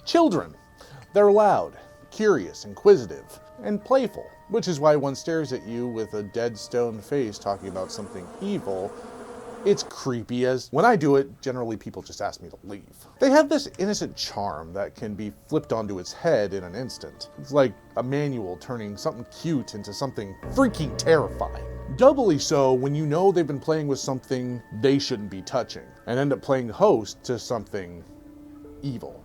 Children. They're loud, curious, inquisitive, and playful, which is why one stares at you with a dead stone face talking about something evil. It's creepy as when I do it, generally people just ask me to leave. They have this innocent charm that can be flipped onto its head in an instant. It's like a manual turning something cute into something freaking terrifying. Doubly so when you know they've been playing with something they shouldn't be touching, and end up playing host to something evil.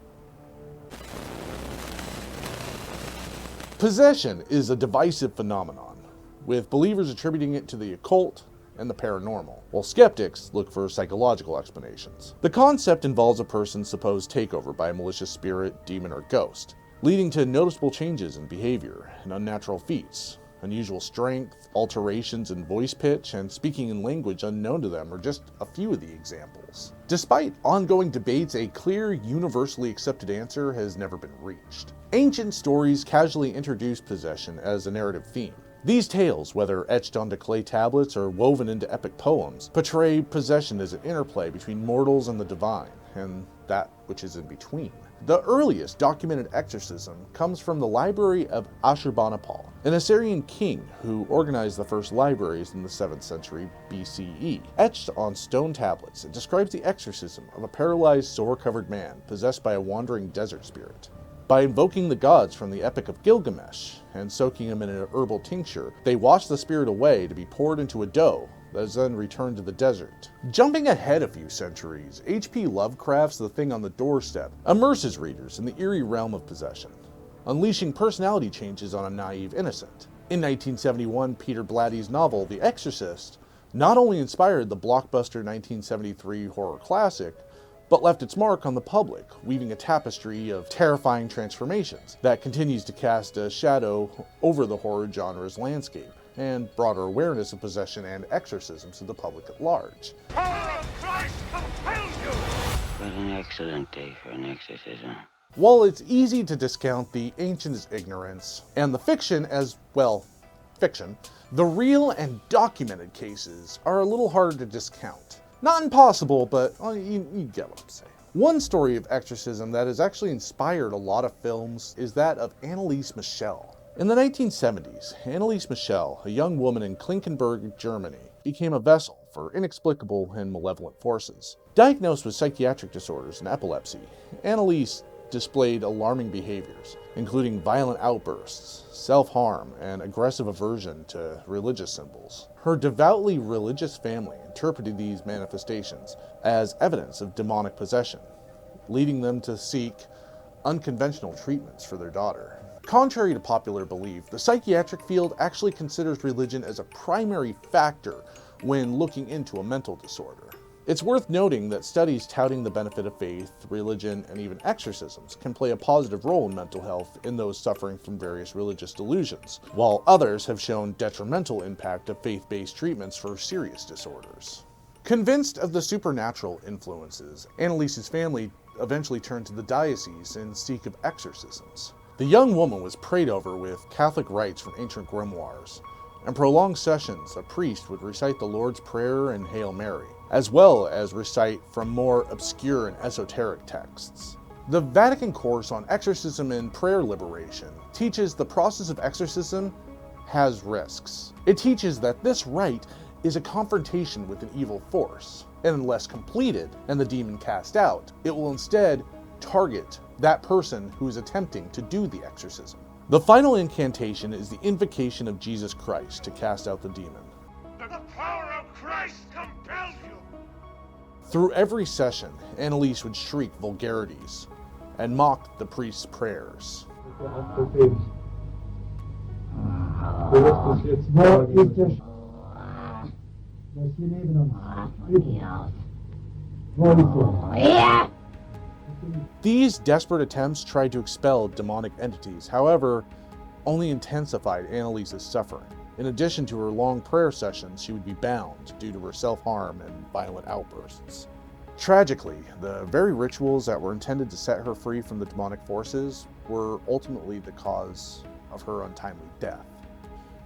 Possession is a divisive phenomenon, with believers attributing it to the occult and the paranormal, while skeptics look for psychological explanations. The concept involves a person's supposed takeover by a malicious spirit, demon, or ghost, leading to noticeable changes in behavior and unnatural feats. Unusual strength, alterations in voice pitch, and speaking in language unknown to them are just a few of the examples. Despite ongoing debates, a clear, universally accepted answer has never been reached. Ancient stories casually introduce possession as a narrative theme. These tales, whether etched onto clay tablets or woven into epic poems, portray possession as an interplay between mortals and the divine, and that which is in between. The earliest documented exorcism comes from the library of Ashurbanipal, an Assyrian king who organized the first libraries in the 7th century BCE. Etched on stone tablets, it describes the exorcism of a paralyzed, sore-covered man possessed by a wandering desert spirit. By invoking the gods from the Epic of Gilgamesh and soaking him in an herbal tincture, they wash the spirit away to be poured into a dough that is then returned to the desert. Jumping ahead a few centuries, H.P. Lovecraft's The Thing on the Doorstep immerses readers in the eerie realm of possession, unleashing personality changes on a naive innocent. In 1971, Peter Blatty's novel The Exorcist not only inspired the blockbuster 1973 horror classic, but left its mark on the public, weaving a tapestry of terrifying transformations that continues to cast a shadow over the horror genre's landscape, and broader awareness of possession and exorcisms to the public at large. Power of Christ compels you! What an excellent day for an exorcism. While it's easy to discount the ancients' ignorance, and the fiction as, well, fiction, the real and documented cases are a little harder to discount. Not impossible, but you get what I'm saying. One story of exorcism that has actually inspired a lot of films is that of Annalise Michel. In the 1970s, Annalise Michel, a young woman in Klinkenberg, Germany, became a vessel for inexplicable and malevolent forces. Diagnosed with psychiatric disorders and epilepsy, Annalise displayed alarming behaviors, including violent outbursts, self-harm, and aggressive aversion to religious symbols. Her devoutly religious family interpreted these manifestations as evidence of demonic possession, leading them to seek unconventional treatments for their daughter. Contrary to popular belief, the psychiatric field actually considers religion as a primary factor when looking into a mental disorder. It's worth noting that studies touting the benefit of faith, religion, and even exorcisms can play a positive role in mental health in those suffering from various religious delusions, while others have shown detrimental impact of faith-based treatments for serious disorders. Convinced of the supernatural influences, Annalise's family eventually turned to the diocese in seek of exorcisms. The young woman was prayed over with Catholic rites from ancient grimoires. In prolonged sessions, a priest would recite the Lord's Prayer and Hail Mary, as well as recite from more obscure and esoteric texts. The Vatican course on exorcism and prayer liberation teaches the process of exorcism has risks. It teaches that this rite is a confrontation with an evil force, and unless completed and the demon cast out, it will instead target that person who is attempting to do the exorcism. The final incantation is the invocation of Jesus Christ to cast out the demon. The power of Christ compels you! Through every session, Annalise would shriek vulgarities and mock the priest's prayers. These desperate attempts tried to expel demonic entities, however, only intensified Annalise's suffering. In addition to her long prayer sessions, she would be bound due to her self-harm and violent outbursts. Tragically, the very rituals that were intended to set her free from the demonic forces were ultimately the cause of her untimely death.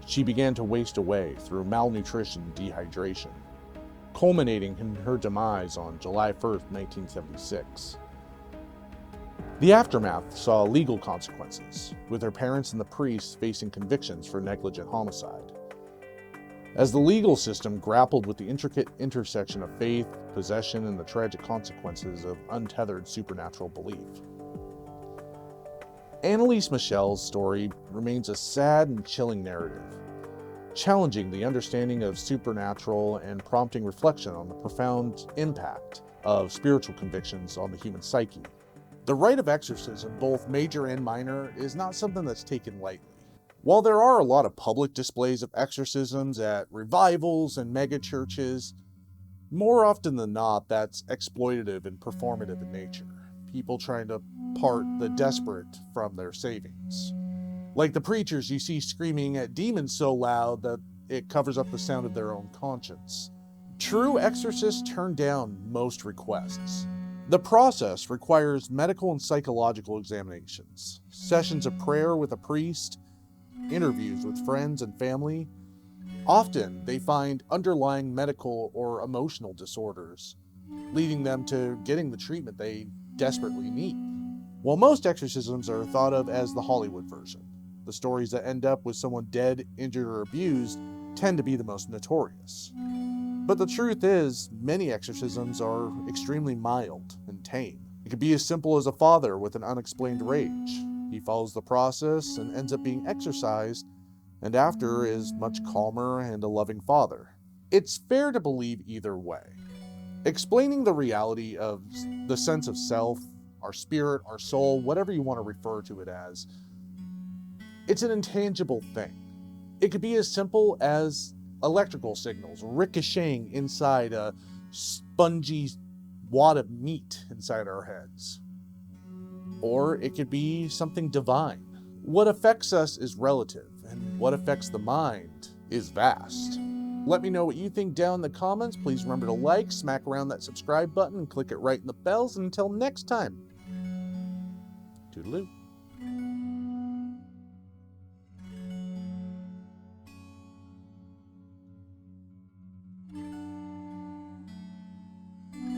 She began to waste away through malnutrition and dehydration, culminating in her demise on July 1st, 1976. The aftermath saw legal consequences, with her parents and the priests facing convictions for negligent homicide. As the legal system grappled with the intricate intersection of faith, possession, and the tragic consequences of untethered supernatural belief. Annalise Michel's story remains a sad and chilling narrative, challenging the understanding of supernatural and prompting reflection on the profound impact of spiritual convictions on the human psyche. The rite of exorcism, both major and minor, is not something that's taken lightly. While there are a lot of public displays of exorcisms at revivals and megachurches, more often than not, that's exploitative and performative in nature. People trying to part the desperate from their savings. Like the preachers you see screaming at demons so loud that it covers up the sound of their own conscience. True exorcists turn down most requests. The process requires medical and psychological examinations, sessions of prayer with a priest, interviews with friends and family. Often, they find underlying medical or emotional disorders, leading them to getting the treatment they desperately need. While most exorcisms are thought of as the Hollywood version, the stories that end up with someone dead, injured, or abused tend to be the most notorious. But the truth is, many exorcisms are extremely mild and tame. It could be as simple as a father with an unexplained rage. He follows the process and ends up being exorcised, and after is much calmer and a loving father. It's fair to believe either way. Explaining the reality of the sense of self, our spirit, our soul, whatever you want to refer to it as, it's an intangible thing. It could be as simple as electrical signals ricocheting inside a spongy wad of meat inside our heads. Or it could be something divine. What affects us is relative, and what affects the mind is vast. Let me know what you think down in the comments. Please remember to like, smack around that subscribe button, and click it right in the bells. And until next time, toodaloo.